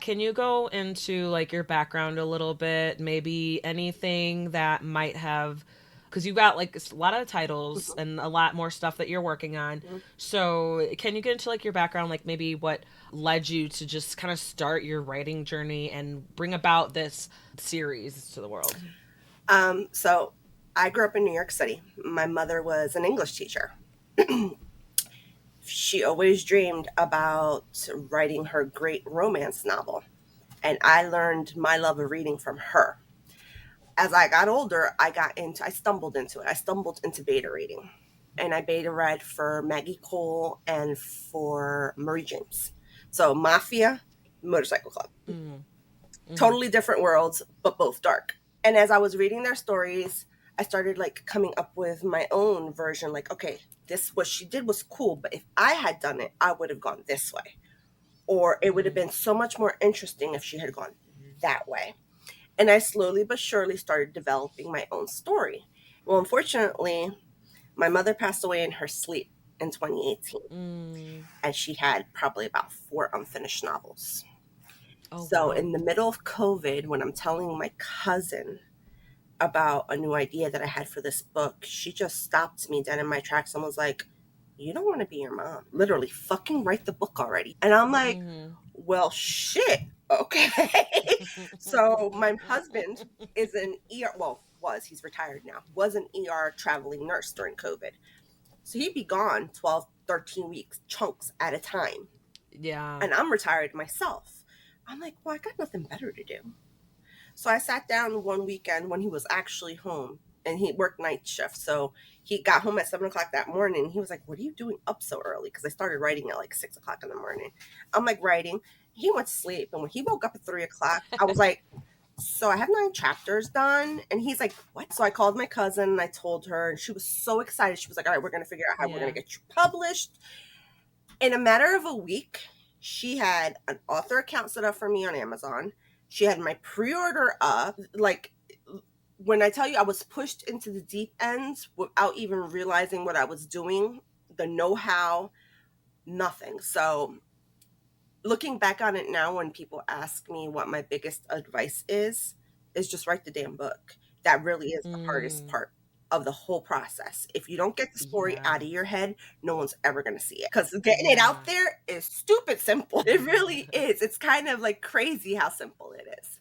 Can you go into like your background a little bit? Maybe anything that might have, because you've got like a lot of titles Mhm, and a lot more stuff that you're working on. mhm. So, can you get into like your background, like maybe what led you to just kind of start your writing journey and bring about this series to the world? So I grew up in New York City. My mother was an English teacher. She always dreamed about writing her great romance novel, and I learned my love of reading from her. As I got older, I stumbled into it. I stumbled into beta reading, and I beta read for Maggie Cole and for Marie James. So Mafia, Motorcycle Club. Mm, mm-hmm. Totally different worlds, but both dark. And as I was reading their stories, I started like coming up with my own version. Like, okay, this what she did was cool, but if I had done it, I would have gone this way, or it would have Mm, been so much more interesting if she had gone that way. And I slowly but surely started developing my own story. Well, unfortunately, my mother passed away in her sleep in 2018, mm. and she had probably about four unfinished novels. Oh, So, wow. in the middle of COVID, when I'm telling my cousin about a new idea that I had for this book, she just stopped me dead in my tracks and was like, "You don't want to be your mom. Literally, fucking write the book already." And I'm like, Mm-hmm. "Well, shit. Okay." So, my husband is an ER, well, he's retired now, was an ER traveling nurse during COVID. So, he'd be gone 12, 13 weeks, chunks at a time. Yeah. And I'm retired myself. I'm like, well, I got nothing better to do. So I sat down one weekend when he was actually home, and he worked night shift. So he got home at 7 o'clock that morning. He was like, "What are you doing up so early?" Because I started writing at like 6 o'clock in the morning. I'm like, writing. He went to sleep. And when he woke up at 3 o'clock, I was like, "So I have 9 chapters done." And he's like, "What?" So I called my cousin and I told her, and she was so excited. She was like, "All right, we're going to figure out how we're going Yeah. to get you published." In a matter of a week, she had an author account set up for me on Amazon. She had my pre-order up. Like, when I tell you I was pushed into the deep end without even realizing what I was doing, the know-how, nothing. So, looking back on it now, when people ask me what my biggest advice is just write the damn book. That really is the hardest Mm, part of the whole process. If you don't get the story yeah. out of your head, no one's ever going to see it. Because getting it out Yeah. there is stupid simple. It really is. It's kind of like crazy how simple it is.